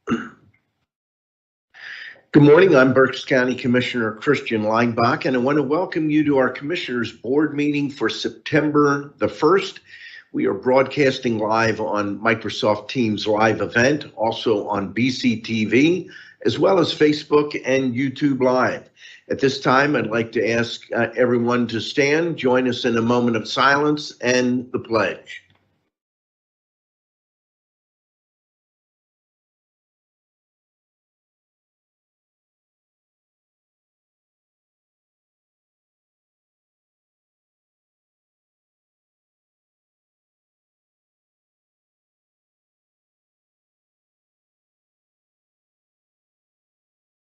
Good morning. I'm Berks County Commissioner Christian Leinbach, and I want to welcome you to our Commissioners Board meeting for September the 1st. We are broadcasting live on Microsoft Teams live event, also on BCTV, as well as Facebook and YouTube Live. At this time, I'd like to ask everyone to stand, join us in a moment of silence and the pledge.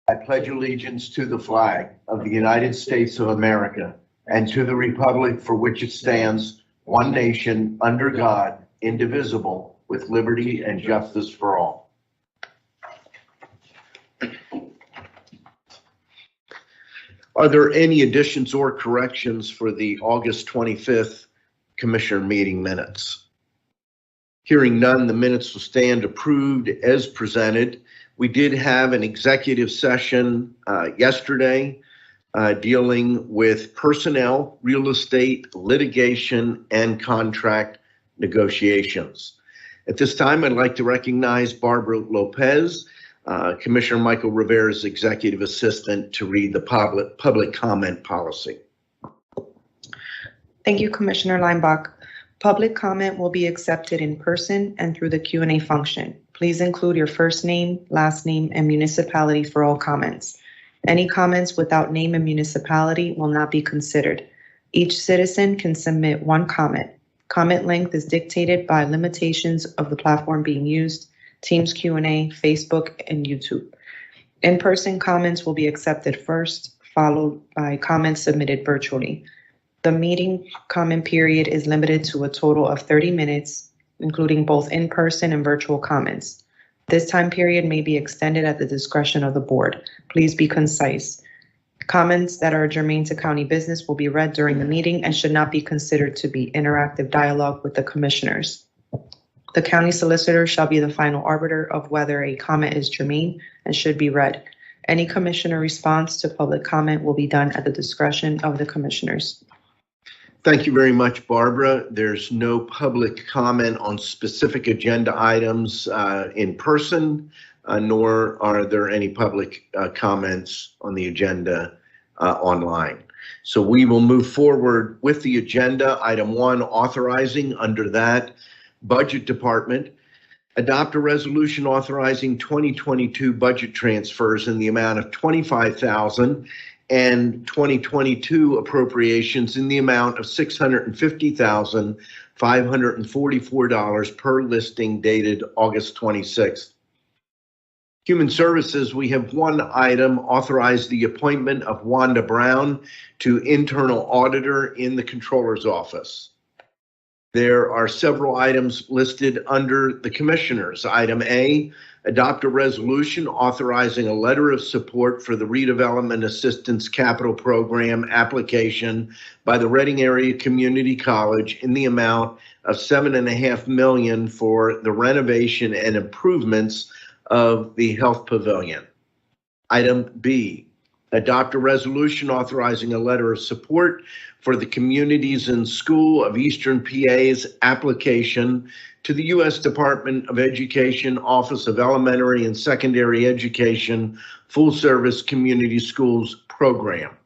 I pledge allegiance to the flag of the United States of America and to the republic for which it stands, one nation, under God, indivisible, with liberty and justice for all. Are there any additions or corrections for the August 25th Commissioner meeting minutes? Hearing none, the minutes will stand approved as presented. We did have an executive session yesterday dealing with personnel, real estate, litigation, and contract negotiations. At this time, I'd like to recognize Barbara Lopez, Commissioner Michael Rivera's executive assistant, to read the public comment policy. Thank you, Commissioner Leinbach. Public comment will be accepted in person and through the Q&A function. Please include your first name, last name, and municipality for all comments. Any comments without name and municipality will not be considered. Each citizen can submit one comment. Comment length is dictated by limitations of the platform being used, Teams Q&A, Facebook, and YouTube. In-person comments will be accepted first, followed by comments submitted virtually. The meeting comment period is limited to a total of 30 minutes, including both in-person and virtual comments. This time period may be extended at the discretion of the board. Please be concise. Comments that are germane to county business will be read during the meeting and should not be considered to be interactive dialogue with the commissioners. The county solicitor shall be the final arbiter of whether a comment is germane and should be read. Any commissioner response to public comment will be done at the discretion of the commissioners. Thank you very much, Barbara. There's no public comment on specific agenda items in person, nor are there any public comments on the agenda online. So we will move forward with the agenda. Item 1, authorizing. Under that, Budget Department, adopt a resolution authorizing 2022 budget transfers in the amount of $25,000 and 2022 appropriations in the amount of $650,544 per listing dated August 26th. Human Services, we have one item, authorize the appointment of Wanda Brown to internal auditor in the Controller's Office. There are several items listed under the Commissioners. Item A, adopt a resolution authorizing a letter of support for the Redevelopment Assistance Capital Program application by the Reading Area Community College in the amount of $7.5 million for the renovation and improvements of the Health Pavilion. Item B, adopt a resolution authorizing a letter of support for the Communities in School of Eastern PA's application to the U.S. Department of Education Office of Elementary and Secondary Education Full Service Community Schools Program.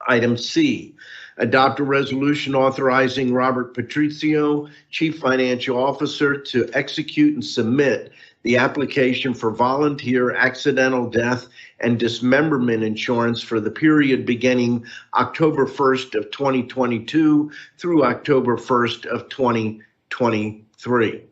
Item C, adopt a resolution authorizing Robert Patrizio, Chief Financial Officer, to execute and submit the application for volunteer accidental death and dismemberment insurance for the period beginning October 1st of 2022 through October 1st of 2023.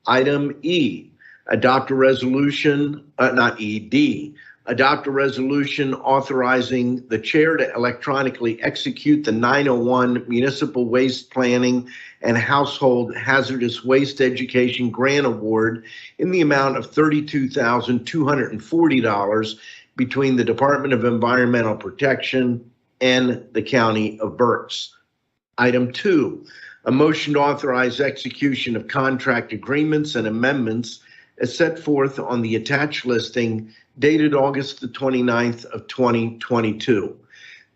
Item E, adopt a resolution, D, adopt a resolution authorizing the chair to electronically execute the 901 Municipal Waste Planning and Household Hazardous Waste Education Grant Award in the amount of $32,240 between the Department of Environmental Protection and the County of Berks. Item 2, a motion to authorize execution of contract agreements and amendments as set forth on the attached listing dated August the 29th of 2022.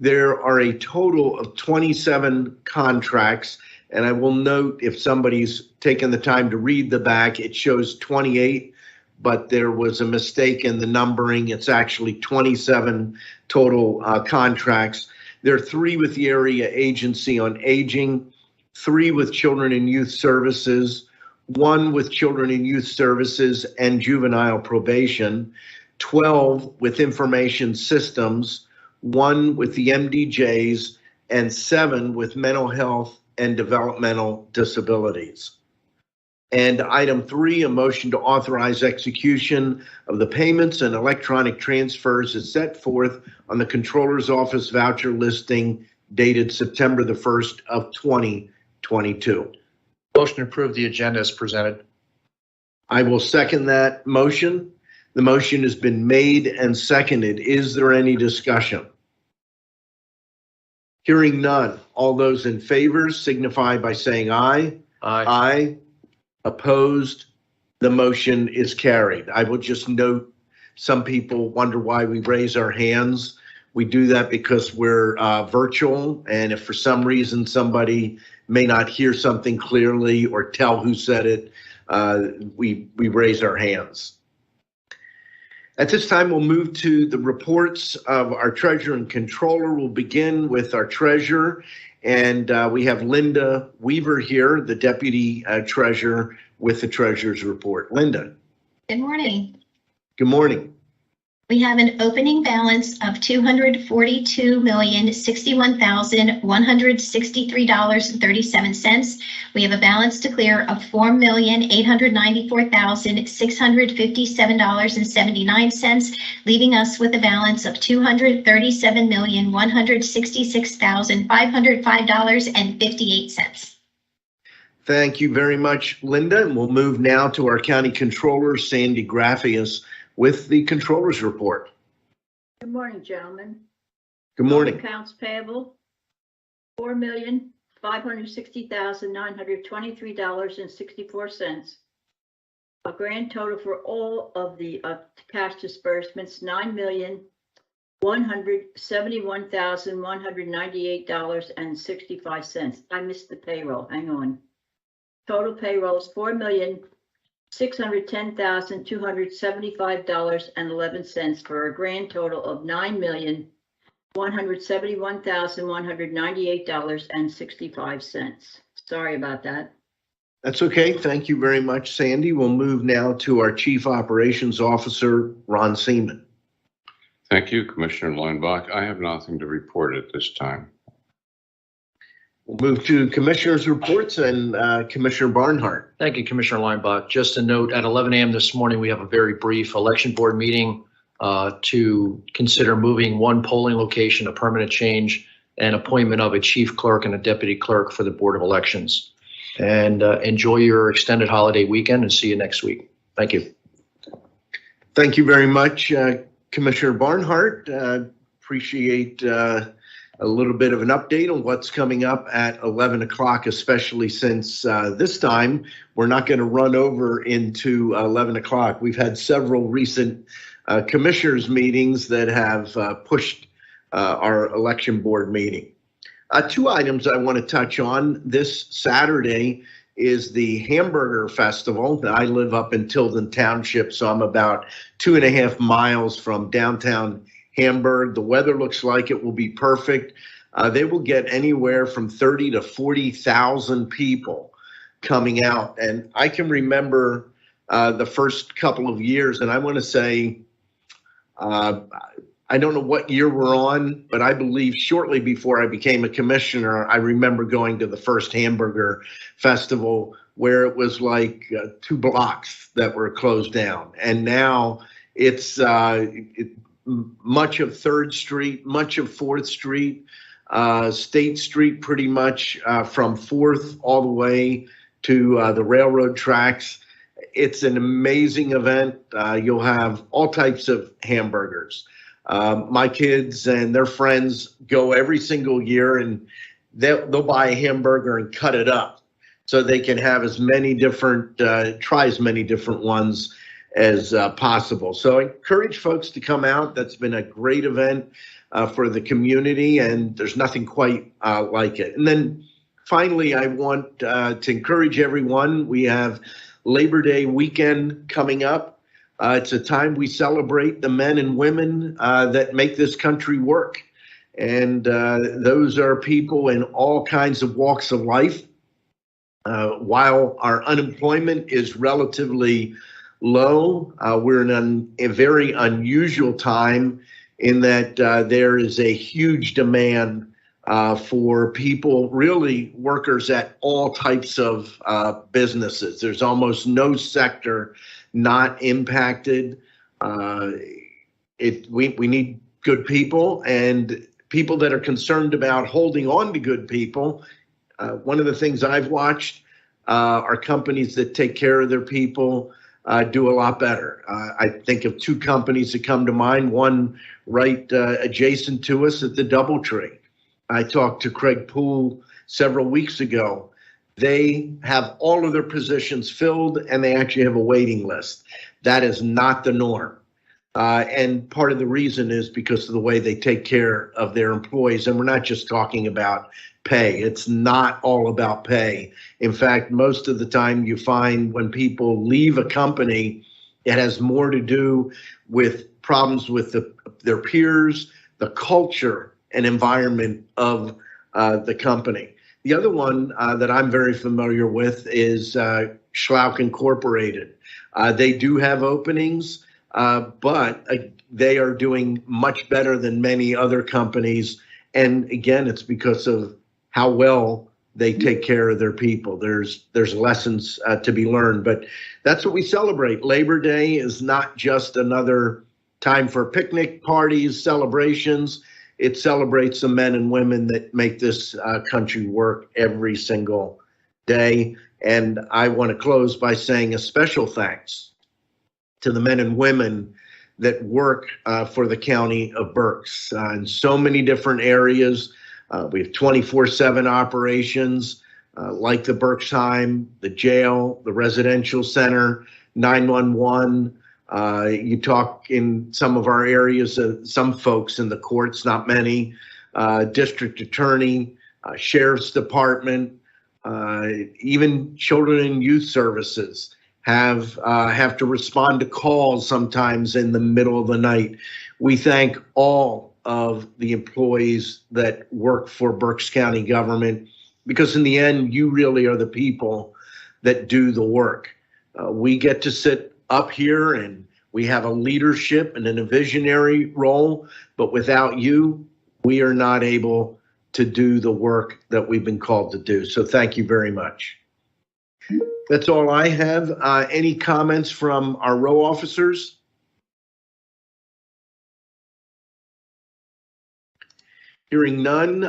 There are a total of 27 contracts, and I will note, if somebody's taken the time to read the back, it shows 28, but there was a mistake in the numbering. It's actually 27 total contracts. There are 3 with the Area Agency on Aging, 3 with Children and Youth Services, 1 with Children and Youth Services and Juvenile Probation, 12 with Information Systems, 1 with the MDJs, and 7 with Mental Health and Developmental Disabilities. And item 3, a motion to authorize execution of the payments and electronic transfers is set forth on the Controller's Office voucher listing dated September the 1st of 2022. Motion to approve the agenda as presented. I will second that motion. The motion has been made and seconded. Is there any discussion? Hearing none. All those in favor signify by saying aye. Aye. Aye. Opposed? The motion is carried. I will just note, some people wonder why we raise our hands. We do that because we're virtual, and if for some reason somebody may not hear something clearly or tell who said it, we raise our hands. At this time, we'll move to the reports of our treasurer and controller. We'll begin with our treasurer, and we have Linda Weaver here, the deputy treasurer, with the treasurer's report. Linda. Good morning. Good morning. We have an opening balance of $242,061,163.37. We have a balance to clear of $4,894,657.79, leaving us with a balance of $237,166,505.58. Thank you very much, Linda. And we'll move now to our county controller, Sandy Graffius, with the controller's report. Good morning, gentlemen. Good morning. Accounts payable, $4,560,923.64. A grand total for all of the cash disbursements, $9,171,198.65. I missed the payroll. Hang on. Total payroll is $4,610,275.11 for a grand total of $9,171,198.65. Sorry about that. That's okay. Thank you very much, Sandy. We'll move now to our Chief Operations Officer, Ron Seaman. Thank you, Commissioner Leinbach. I have nothing to report at this time. We'll move to Commissioner's reports and Commissioner Barnhart. Thank you, Commissioner Leinbach. Just a note, at 11 a.m. this morning, we have a very brief election board meeting to consider moving one polling location, a permanent change, and appointment of a chief clerk and a deputy clerk for the Board of Elections. And enjoy your extended holiday weekend and see you next week. Thank you. Thank you very much, Commissioner Barnhart. Appreciate a little bit of an update on what's coming up at 11 o'clock, especially since this time we're not going to run over into 11 o'clock. We've had several recent commissioners meetings that have pushed our election board meeting. 2 items I want to touch on. This Saturday is the Hamburger Festival. I live up in Tilden Township, so I'm about 2.5 miles from downtown Hamburg. The weather looks like it will be perfect. They will get anywhere from 30 to 40,000 people coming out. And I can remember the first couple of years, and I want to say, I don't know what year we're on, but I believe shortly before I became a commissioner, I remember going to the first Hamburger Festival where it was like 2 blocks that were closed down. And now it's much of 3rd Street, much of 4th Street, State Street, pretty much from 4th all the way to the railroad tracks. It's an amazing event. You'll have all types of hamburgers. My kids and their friends go every single year, and they'll buy a hamburger and cut it up so they can have as many different, try as many different ones as possible. So I encourage folks to come out. That's been a great event for the community, and there's nothing quite like it. And then finally, I want to encourage everyone. We have Labor Day weekend coming up. It's a time we celebrate the men and women that make this country work. And those are people in all kinds of walks of life. While our unemployment is relatively low, we're in a very unusual time in that there is a huge demand for people, really workers at all types of businesses. There's almost no sector not impacted. We need good people and people that are concerned about holding on to good people. One of the things I've watched are companies that take care of their people do a lot better. I think of two companies that come to mind, one right adjacent to us at the Doubletree. I talked to Craig Poole several weeks ago. They have all of their positions filled and they actually have a waiting list. That is not the norm. And part of the reason is because of the way they take care of their employees. And we're not just talking about pay. It's not all about pay. In fact, most of the time you find when people leave a company, it has more to do with problems with their peers, the culture and environment of the company. The other one that I'm very familiar with is Schlauch Incorporated. They do have openings, but they are doing much better than many other companies. And again, it's because of how well they take care of their people. There's lessons to be learned, but that's what we celebrate. Labor Day is not just another time for picnic parties, celebrations. It celebrates the men and women that make this country work every single day. And I want to close by saying a special thanks to the men and women that work for the county of Berks in so many different areas. We have 24/7 operations like the Berksheim, the jail, the residential center, 911. You talk in some of our areas, some folks in the courts, not many, district attorney, sheriff's department, even children and youth services have to respond to calls sometimes in the middle of the night. We thank all of the employees that work for Berks County government, because in the end, you really are the people that do the work. We get to sit up here and we have a leadership and a visionary role, but without you, we are not able to do the work that we've been called to do. So thank you very much. That's all I have. Any comments from our row officers? Hearing none,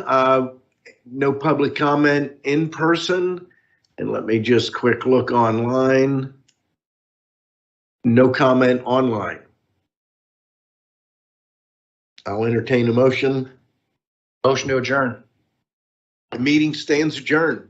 no public comment in person. And let me just quick look online. No comment online. I'll entertain a motion. Motion to adjourn. The meeting stands adjourned.